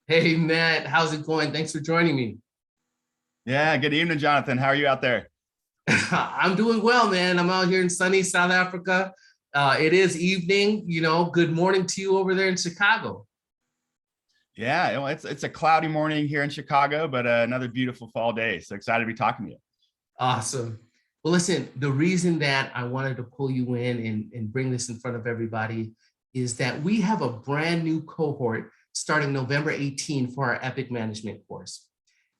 Hey, Matt, how's it going? Thanks for joining me. Yeah, good evening, Jonathan. How are you out there? I'm doing well, man. I'm out here in sunny South Africa. It is evening, good morning to you over there in Chicago. Yeah, well, it's a cloudy morning here in Chicago, but another beautiful fall day. So excited to be talking to you. Awesome. Well, listen, the reason that I wanted to pull you in and bring this in front of everybody is that we have a brand new cohort starting November 18 for our EPIC management course.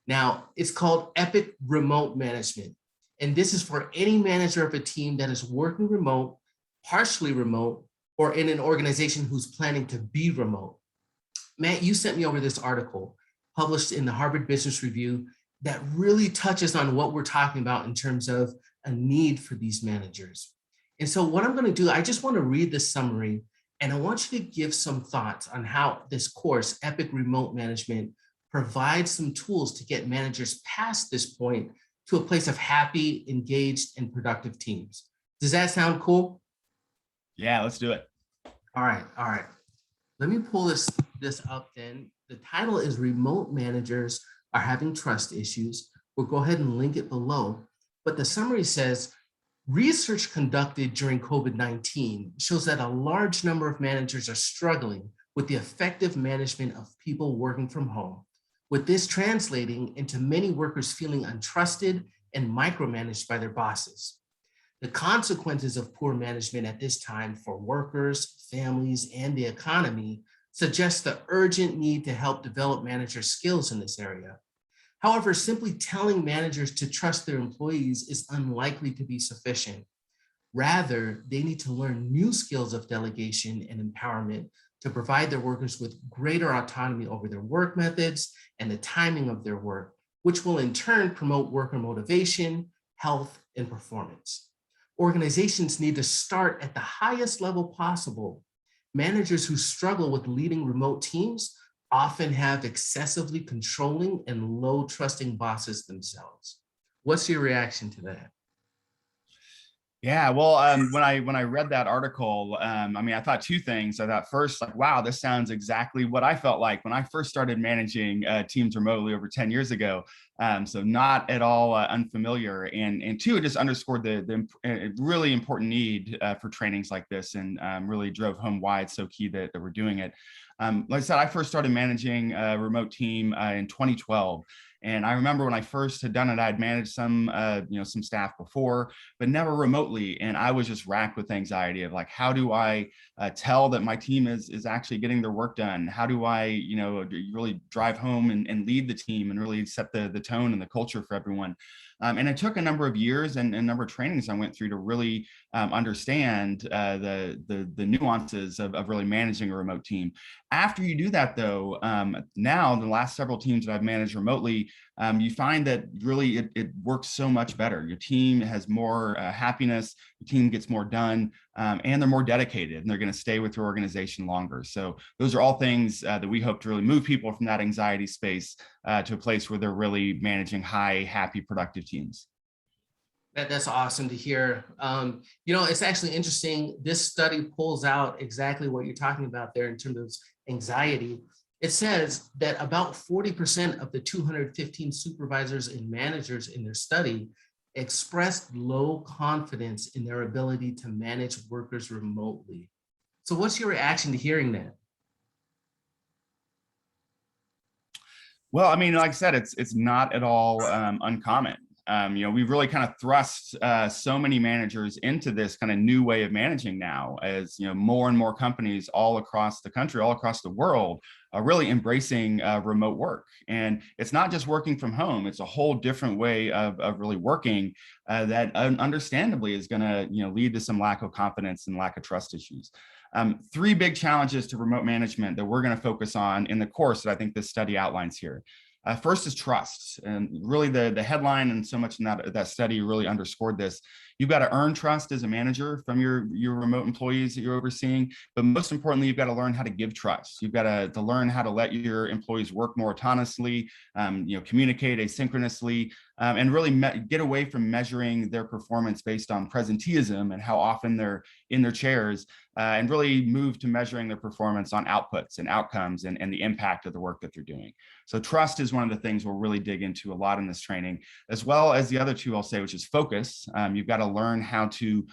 Now, it's called EPIC Remote Management. And this is for any manager of a team that is working remote, partially remote, or in an organization who's planning to be remote. Matt, you sent me over this article published in the Harvard Business Review that really touches on what we're talking about in terms of a need for these managers. And so, what I'm going to do, I just want to read the summary and I want you to give some thoughts on how this course, EPIC Remote Management, provides some tools to get managers past this point to a place of happy, engaged, and productive teams. Does that sound cool? Yeah, let's do it. All right, all right. Let me pull this up then. The title is Remote Managers Are Having Trust Issues. We'll go ahead and link it below. But the summary says, research conducted during COVID-19 shows that a large number of managers are struggling with the effective management of people working from home, with this translating into many workers feeling untrusted and micromanaged by their bosses. The consequences of poor management at this time for workers, families, and the economy suggest the urgent need to help develop managers' skills in this area. However, simply telling managers to trust their employees is unlikely to be sufficient. Rather, they need to learn new skills of delegation and empowerment to provide their workers with greater autonomy over their work methods and the timing of their work, which will in turn promote worker motivation, health, and performance. Organizations need to start at the highest level possible. Managers who struggle with leading remote teams often have excessively controlling and low trusting bosses themselves. What's your reaction to that? Yeah, well, when I read that article, I mean, I thought two things. I thought first, like, wow, this sounds exactly what I felt like when I first started managing teams remotely over 10 years ago. So not at all unfamiliar. And two, it just underscored the really important need for trainings like this, and really drove home why it's so key that we're doing it. Like I said, I first started managing a remote team in 2012. And I remember when I first had done it, I'd managed some staff before, but never remotely. And I was just racked with anxiety of like, how do I tell that my team is actually getting their work done? How do I, really drive home and lead the team and really set the tone and the culture for everyone? And it took a number of years and a number of trainings I went through to really understand the nuances of really managing a remote team. After you do that, though, now the last several teams that I've managed remotely, you find that really it works so much better. Your team has more happiness, your team gets more done, and they're more dedicated, and they're going to stay with your organization longer. So those are all things that we hope to really move people from that anxiety space to a place where they're really managing high, happy, productive teams. That's awesome to hear. It's actually interesting. This study pulls out exactly what you're talking about there in terms of anxiety. It says that about 40% of the 215 supervisors and managers in their study expressed low confidence in their ability to manage workers remotely. So, what's your reaction to hearing that? Well, I mean, like I said, it's not at all uncommon. We've really kind of thrust so many managers into this kind of new way of managing now, as more and more companies all across the country, all across the world, are really embracing remote work. And it's not just working from home; it's a whole different way of really working that understandably is going to lead to some lack of confidence and lack of trust issues. Three big challenges to remote management that we're going to focus on in the course that I think this study outlines here. First is trust, and really the headline and so much in that study really underscored this. you've got to earn trust as a manager from your remote employees that you're overseeing. But most importantly, you've got to learn how to give trust. You've got to learn how to let your employees work more autonomously, communicate asynchronously, and really get away from measuring their performance based on presenteeism and how often they're in their chairs, and really move to measuring their performance on outputs and outcomes and the impact of the work that they're doing. So trust is one of the things we'll really dig into a lot in this training, as well as the other two I'll say, which is focus. You've got to learn how to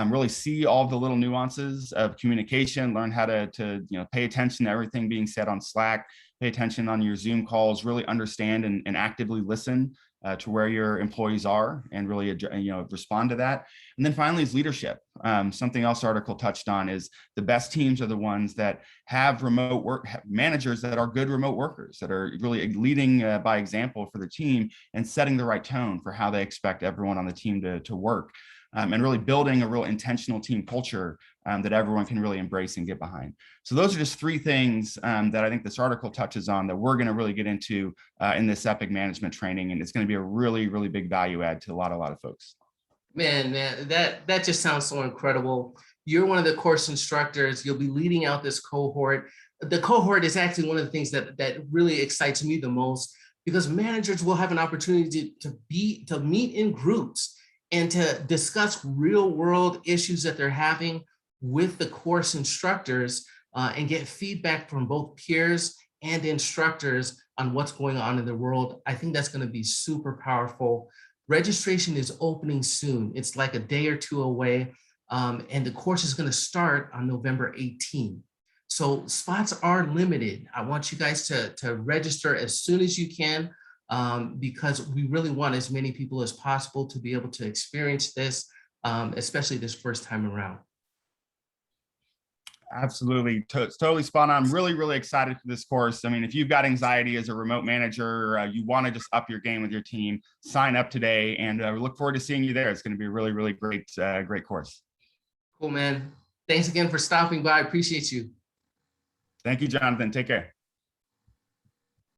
really see all the little nuances of communication, learn how to pay attention to everything being said on Slack, pay attention on your Zoom calls, really understand and actively listen to where your employees are and really respond to that. And then finally is leadership. Something else the article touched on is the best teams are the ones that have remote work managers that are good remote workers, that are really leading by example for the team and setting the right tone for how they expect everyone on the team to work. And really building a real intentional team culture that everyone can really embrace and get behind. So those are just three things that I think this article touches on that we're going to really get into in this EPIC management training. And it's going to be a really, really big value add to a lot of folks. Man, that just sounds so incredible. You're one of the course instructors. You'll be leading out this cohort. The cohort is actually one of the things that really excites me the most, because managers will have an opportunity to meet in groups and to discuss real world issues that they're having with the course instructors, and get feedback from both peers and instructors on what's going on in the world. I think that's going to be super powerful. Registration is opening soon. It's like a day or two away, and the course is going to start on November 18th. So spots are limited. I want you guys to register as soon as you can, because we really want as many people as possible to be able to experience this, especially this first time around. Absolutely. It's totally spot on. I'm really, really excited for this course. I mean, if you've got anxiety as a remote manager, you want to just up your game with your team, sign up today, and we look forward to seeing you there. It's going to be a really, really great course. Cool, man. Thanks again for stopping by. I appreciate you. Thank you, Jonathan. Take care.